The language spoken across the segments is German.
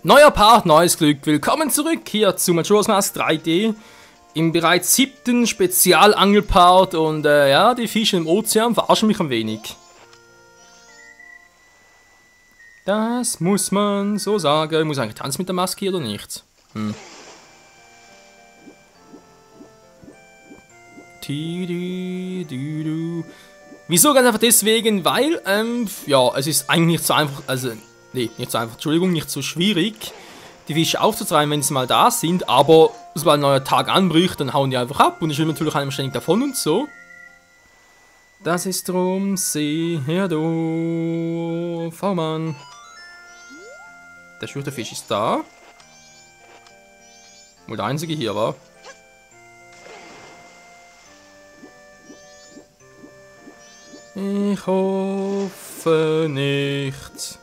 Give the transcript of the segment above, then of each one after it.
Neuer Part, neues Glück. Willkommen zurück hier zu Majora's Mask 3D. Im bereits 7. Spezialangelpart und ja, die Fische im Ozean verarschen mich ein wenig. Das muss man so sagen. Ich muss eigentlich tanzen mit der Maske hier oder nicht? Wieso? Ganz einfach deswegen, weil, ja, es ist eigentlich nicht so einfach, also, nee, nicht so einfach, Entschuldigung, nicht so schwierig, die Fische aufzutreiben, wenn sie mal da sind, aber sobald ein neuer Tag anbricht, dann hauen die einfach ab und ich will natürlich einem ständig davon und so. Das ist drum sehr doof, V-Mann. Der Schüchterfisch ist da. Wohl der einzige hier war. Ich hoffe nicht.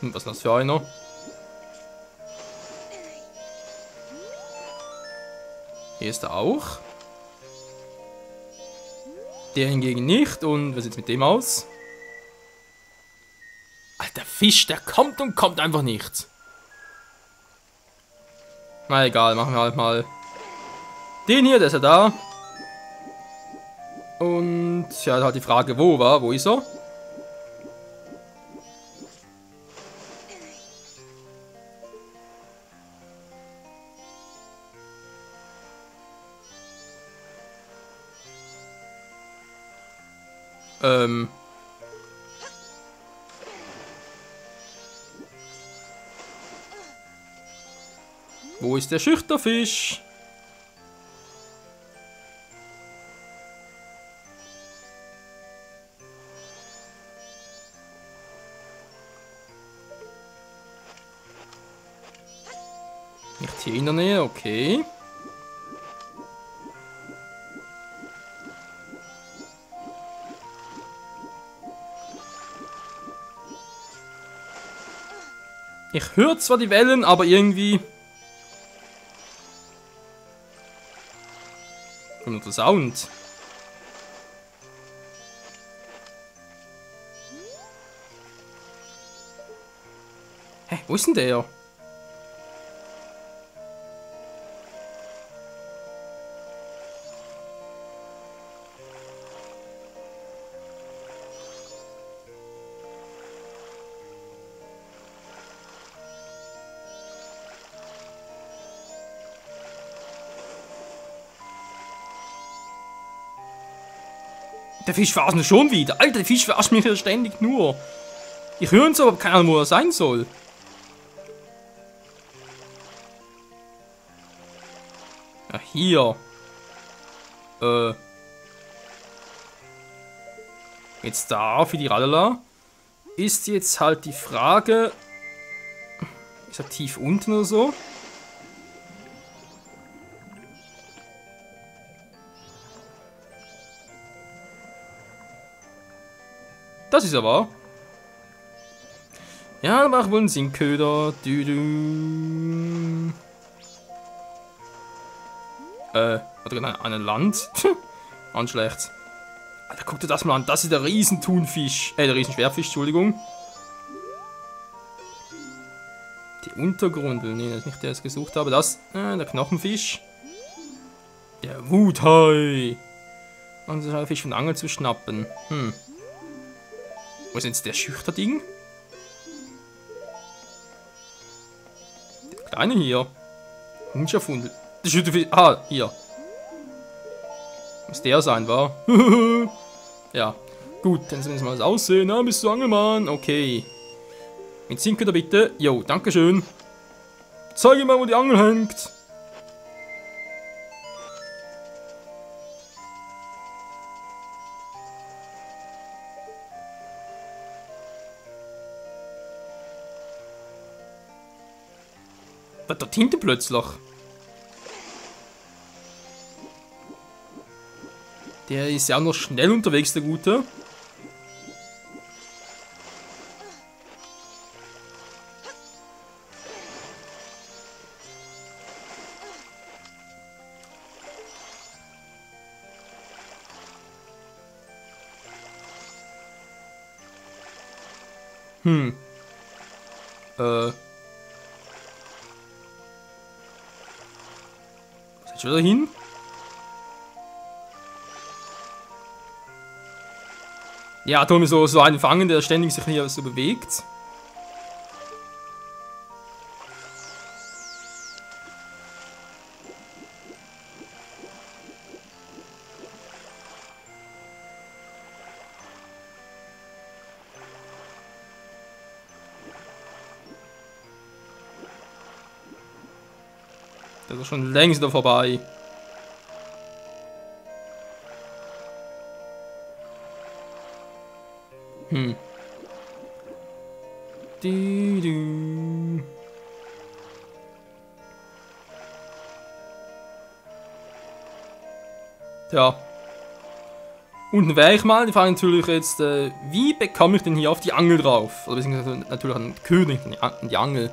Was ist das für einer? Hier ist er auch. Der hingegen nicht. Und was sieht mit dem aus? Alter Fisch, der kommt und kommt einfach nicht. Na egal, machen wir halt mal den hier, der ist ja da. Und ja, halt die Frage, wo war, wo ist er? Wo ist der Schüchterfisch? Nicht hier in der Nähe, okay. Ich höre zwar die Wellen, aber irgendwie... Und der Sound. Hä, wo ist denn der? Der Fisch verarscht mich schon wieder. Alter, der Fisch verarscht mich hier ständig nur. Ich höre ihn so, aber keine Ahnung, wo er sein soll. Ja, hier. Jetzt da, für die Rallala. Ist jetzt halt die Frage... Ist er tief unten oder so? Das ist er wahr. Ja, dann machen wir einen Sinkköder. Oder an ein Land. An schlecht. Alter, guck dir das mal an. Das ist der Riesenthunfisch. Der Riesenschwertfisch, Entschuldigung. Die Untergrundel. Nee, das ist nicht der, der es gesucht habe. Das, der Knochenfisch. Der Wuthai. Und der Fisch von der Angel zu schnappen. Wo ist jetzt der Schüchterding? Der kleine hier. Ninja-Fundel. Der Schüchterfisch. Ah, hier. Muss der sein, wa? Ja. Gut, dann sehen wir mal das Aussehen. Ah, bist du Angelmann? Okay. Mit Sinkköder bitte. Jo, dankeschön. Zeige mal, wo die Angel hängt. Was dort hinten plötzlich? Der ist ja auch noch schnell unterwegs, der Gute. Was ist wieder hin? Ja, tun wir so einen fangen, der ständig sich hier so bewegt. Der ist schon längst da vorbei. Tja. Unten wäre ich mal. Die Frage natürlich jetzt, wie bekomme ich denn hier auf die Angel drauf? Oder beziehungsweise natürlich an den König, an die Angel.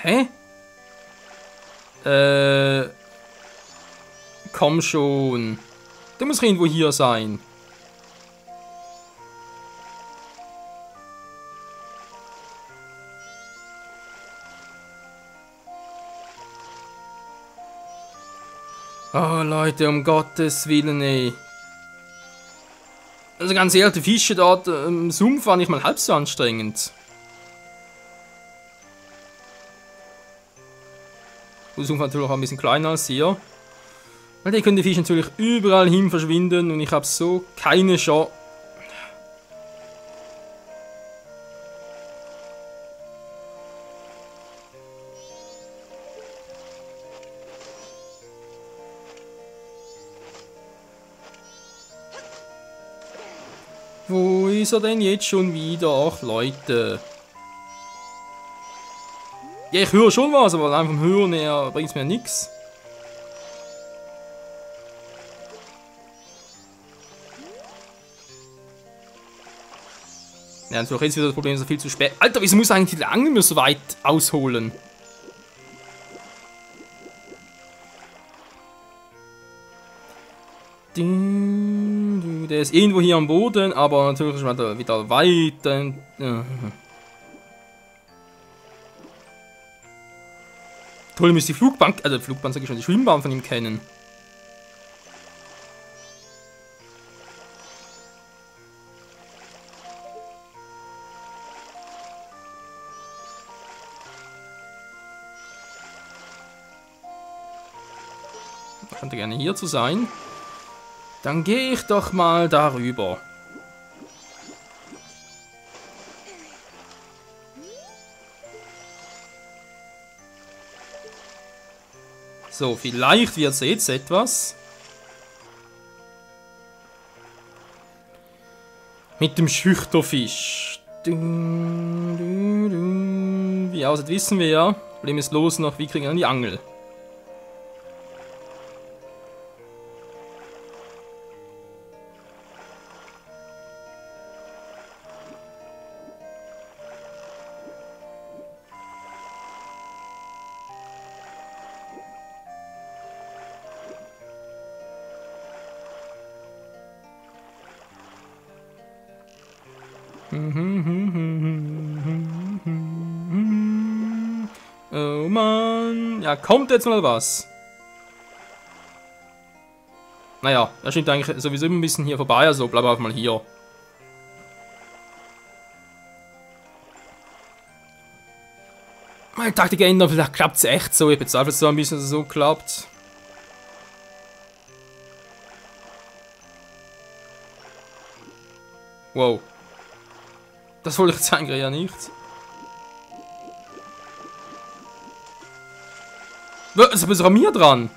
Hä? Komm schon. Der muss irgendwo hier sein. Oh Leute, um Gottes Willen, ey. Also ganz ehrlich, die Fische dort im Sumpf waren nicht mal halb so anstrengend. Der Sumpf natürlich auch ein bisschen kleiner als hier. Weil die können die Fische natürlich überall hin verschwinden und ich habe so keine Chance. Wo ist er denn jetzt schon wieder? Ach Leute. Ja, ich höre schon was, aber einfach vom Hören her bringt es mir nichts. Ja, natürlich jetzt wieder das Problem, so viel zu spät. Alter, wieso muss eigentlich die Angel mir so weit ausholen? Der ist irgendwo hier am Boden, aber natürlich ist er wieder weit. Toll, müsste die Flugbahn, also die Flugbahn sag ich schon, die Schwimmbahn von ihm kennen. Könnte gerne hier zu sein. Dann gehe ich doch mal darüber. So, vielleicht wird es jetzt etwas. Mit dem Schüchterfisch. Wie aussieht, wissen wir ja. Problem ist los noch, wie kriegen wir an die Angel? Oh Mann. Ja, kommt jetzt mal was. Naja, er steht eigentlich sowieso ein bisschen hier vorbei, also bleib einfach mal hier. Meine Taktik ändern, vielleicht klappt es echt so. Ich bezweifle es so ein bisschen, dass es so klappt. Wow. Das wollte ich jetzt eigentlich ja nicht. Was ist an mir dran?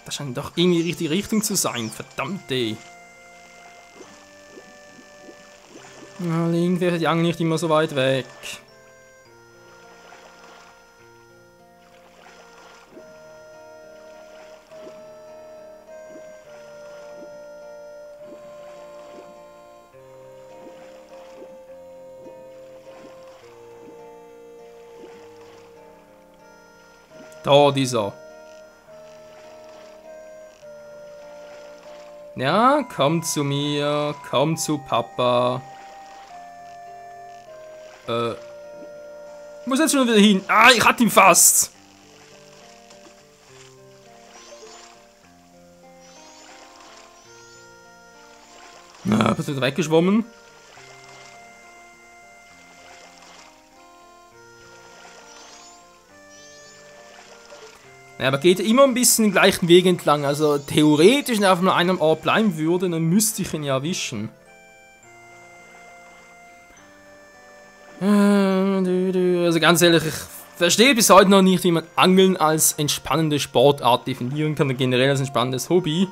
Das scheint doch irgendwie die richtige Richtung zu sein. Verdammt, ey. Na, irgendwie ist die Angel nicht immer so weit weg. Da, dieser. Ja, komm zu mir, komm zu Papa. Muss jetzt schon wieder hin. Ah, ich hatte ihn fast. Na, bist du wieder weggeschwommen? Ja, aber geht immer ein bisschen den gleichen Weg entlang. Also theoretisch, wenn er auf nur einem Ort bleiben würde, dann müsste ich ihn ja erwischen. Also ganz ehrlich, ich verstehe bis heute noch nicht, wie man Angeln als entspannende Sportart definieren kann, oder generell als entspannendes Hobby.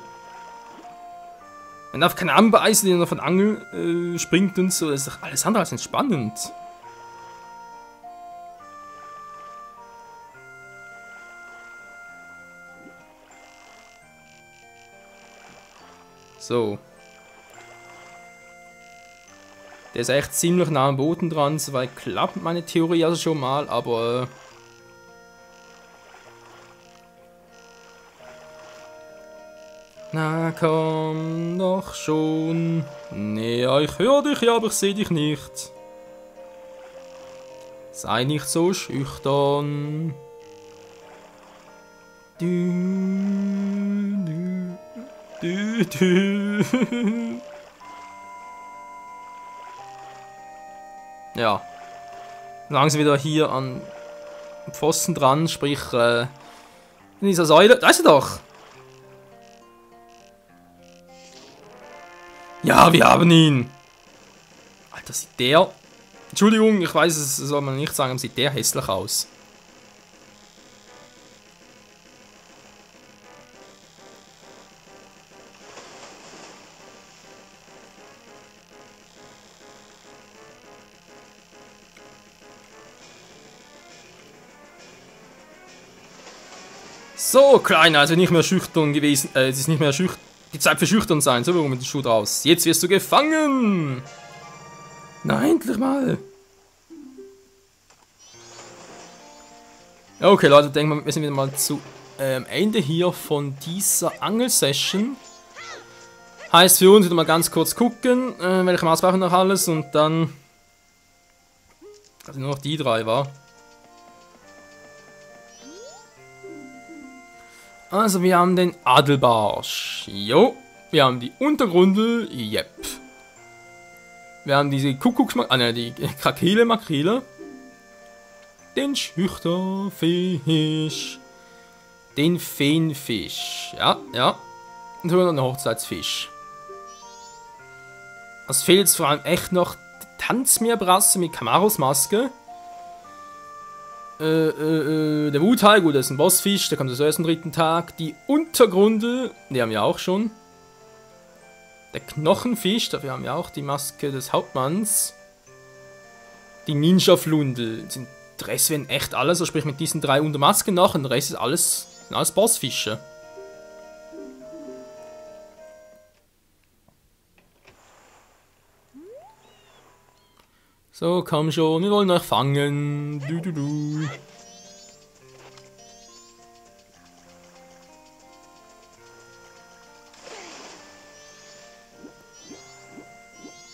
Man darf keine anbeißen, die noch von Angeln springt und so, das ist doch alles andere als entspannend. So. Der ist echt ziemlich nah am Boden dran, soweit klappt meine Theorie also schon mal, aber... Na komm doch schon. Nee, ich höre dich ja, aber ich sehe dich nicht. Sei nicht so schüchtern. Ja. Langsam wieder hier an Pfosten dran, sprich in dieser Säule. Da ist er doch! Ja, wir haben ihn! Alter, sieht der... Entschuldigung, ich weiß, es soll man nicht sagen, sieht der hässlich aus. So, Kleiner, also nicht mehr schüchtern gewesen. Es ist nicht mehr die Zeit für schüchtern sein. So, warum mit dem Schuh draus? Jetzt wirst du gefangen! Na, endlich mal! Okay, Leute, denken wir sind wieder mal zu Ende hier von dieser Angelsession. Heißt für uns wieder mal ganz kurz gucken, welche Maß brauchen noch alles und dann. Also nur noch die drei, war. Also wir haben den Adelbarsch. Jo. Wir haben die Untergrundel. Yep. Wir haben diese die Krakele-Makrele. Den Schüchterfisch. Den Feenfisch. Ja, ja. Und sogar noch einen Hochzeitsfisch. Es fehlt jetzt vor allem echt noch die Tanzmeerbrasse mit Kamaros-Maske. Der Wuthai, gut, das ist ein Bossfisch, der kommt also erst am 3. Tag. Die Untergrundel, die haben wir auch schon. Der Knochenfisch, dafür haben wir auch die Maske des Hauptmanns. Die Ninja-Flundel. Der Rest werden echt alles, also sprich mit diesen 3 Untermasken noch, und der Rest ist alles Bossfische. So, komm schon, wir wollen euch fangen. Du.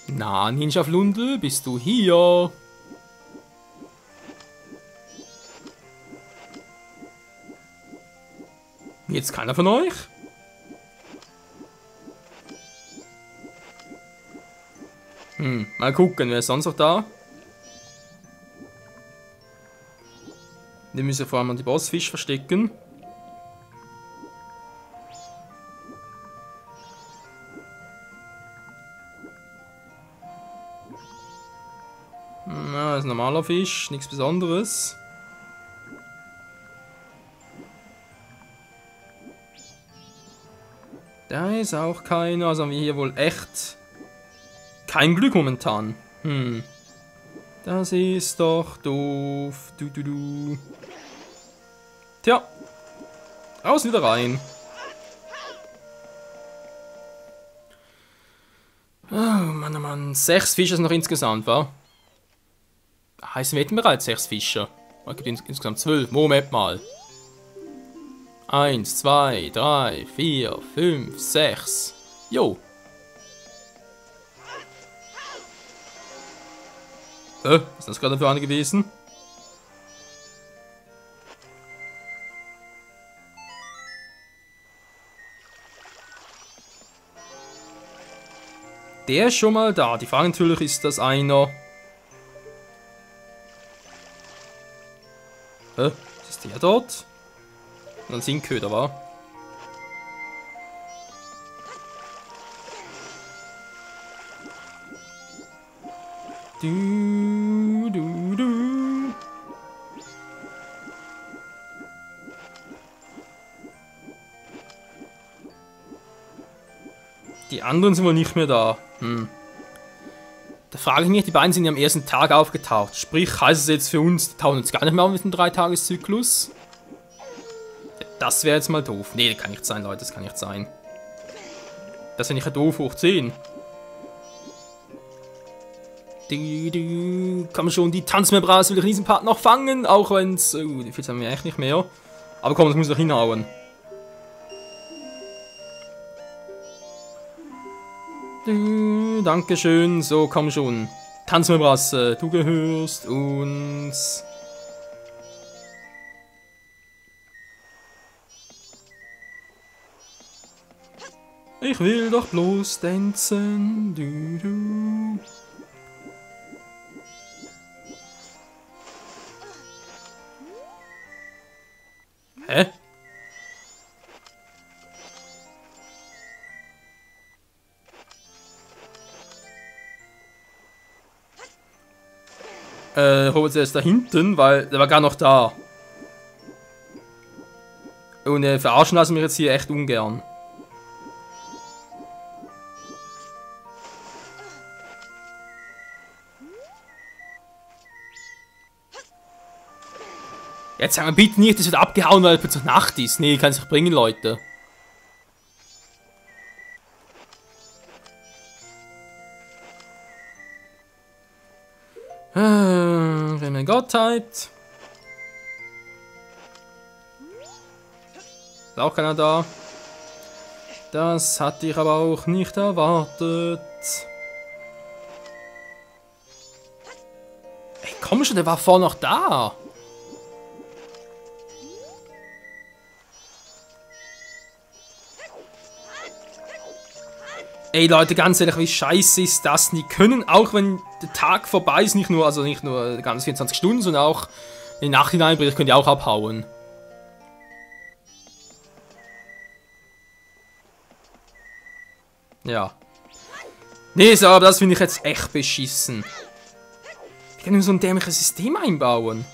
Na, Ninja Flundel, bist du hier? Jetzt keiner von euch? Mal gucken, wer ist sonst noch da? Wir müssen vor allem an die Bossfisch verstecken. Na, das ist ein normaler Fisch, nichts Besonderes. Da ist auch keiner, also haben wir hier wohl echt kein Glück momentan. Hm. Das ist doch doof. Du. Tja. Raus wieder rein. Oh Mann, oh Mann. 6 Fische sind noch insgesamt, wa? Heißt, wir hätten bereits 6 Fische. Es gibt insgesamt 12. Moment mal. 1, 2, 3, 4, 5, 6. Jo. Was ist das gerade für eine gewesen? Der ist schon mal da. Die Frage natürlich, ist das einer... ist der dort? Und ein Sinkköder, wa? Du. Die anderen sind wohl nicht mehr da. Da frage ich mich, die beiden sind ja am ersten Tag aufgetaucht. Sprich, heißt es jetzt für uns, die tauchen jetzt gar nicht mehr auf mit dem 3-Tages-Zyklus? Das wäre jetzt mal doof. Nee, das kann nicht sein, Leute, das kann nicht sein. Das ist ja nicht ein doof hoch 10. Komm schon, die Tanzmembras will ich in diesem Part noch fangen, auch wenn es... die Filz haben wir echt nicht mehr. Aber komm, das muss ich doch hinhauen. Dankeschön, so komm schon. Tanzmembras, du gehörst uns. Ich will doch bloß tanzen. Du. Hä? Robert ist da hinten, weil der war gar noch da. Und verarschen lassen wir jetzt hier echt ungern. Jetzt sagen wir bitte nicht, es wird abgehauen, weil es plötzlich Nacht ist. Nee, kann es nicht bringen, Leute. Reine Gottheit. Ist auch keiner da. Das hatte ich aber auch nicht erwartet. Ey, komm schon, der war vorher noch da. Ey Leute, ganz ehrlich, wie scheiße ist das? Die können auch, wenn der Tag vorbei ist, nicht nur ganz 24 Stunden, sondern auch in die Nacht hineinbricht, können die auch abhauen. Ja. Nee, so, aber das finde ich jetzt echt beschissen. Ich kann nur so ein dämliches System einbauen.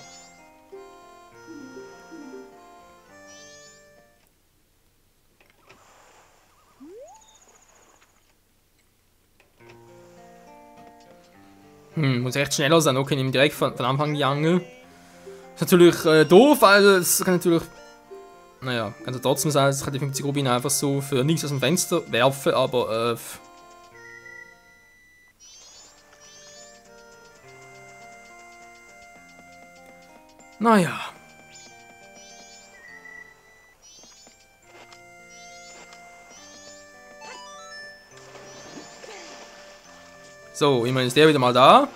Muss echt schneller sein. Okay, nehmen direkt von Anfang die Angel. Ist natürlich doof, also es kann natürlich... Naja, kann ja trotzdem sein, dass ich die 50 Rubine einfach so für nichts aus dem Fenster werfe, aber naja. So, immerhin ist der wieder mal da.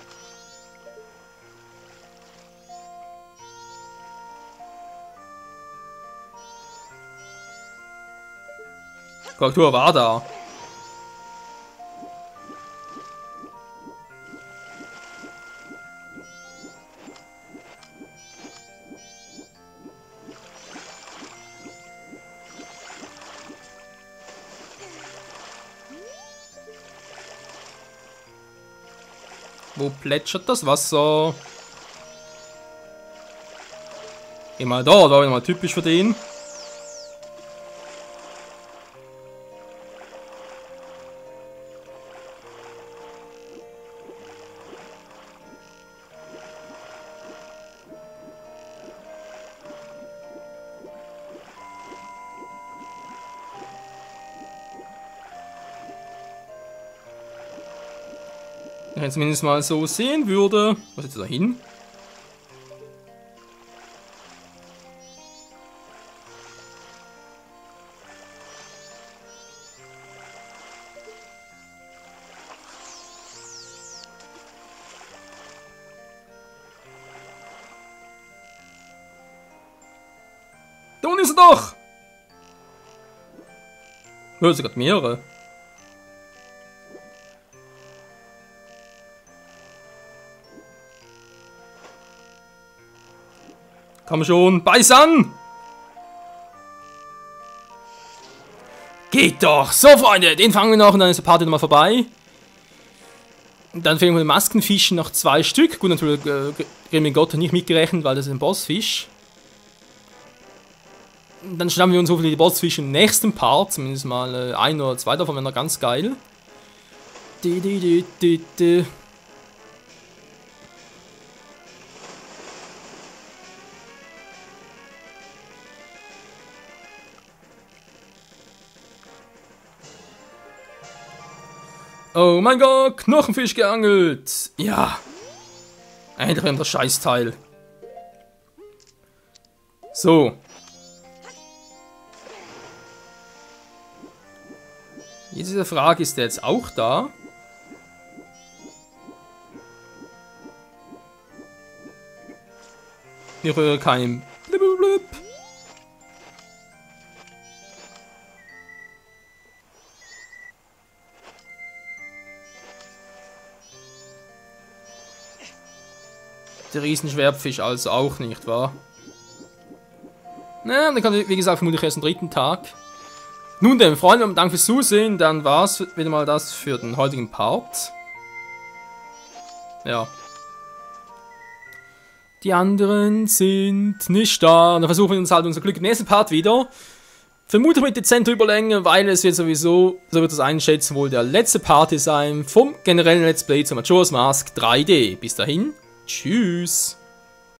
Korrektur war da. Wo plätschert das Wasser? Geh mal da war mal typisch für den. Wenn ich zumindest mal so sehen würde. Was ist da hin? Da unten ist er doch! Oh, sogar mehrere. Komm schon, beiß an! Geht doch! So, Freunde, den fangen wir noch und dann ist die Party nochmal vorbei. Und dann fehlen wir den Maskenfischen noch 2 Stück. Gut, natürlich Grimmel Gott nicht mitgerechnet, weil das ist ein Bossfisch. Dann schnappen wir uns so viele Bossfische im nächsten Part. Zumindest mal 1 oder 2 davon wären noch ganz geil. Oh mein Gott, Knochenfisch geangelt. Ja. Endlich haben wir das Scheißteil. So. Diese Frage, ist der jetzt auch da? Ich höre keinen Blub. Der Riesenschwertfisch also auch nicht, wahr? Na, dann kann ich, wie gesagt, vermutlich erst am 3. Tag. Nun denn, Freunde, danke fürs Zusehen. Dann war es wieder mal das für den heutigen Part. Ja. Die anderen sind nicht da. Und dann versuchen wir uns halt unser Glück im nächsten Part wieder. Vermutlich mit dezenter Überlänge, weil es wird sowieso, so wird das einschätzen, wohl der letzte Part sein vom generellen Let's Play zu Majora's Mask 3D. Bis dahin, tschüss.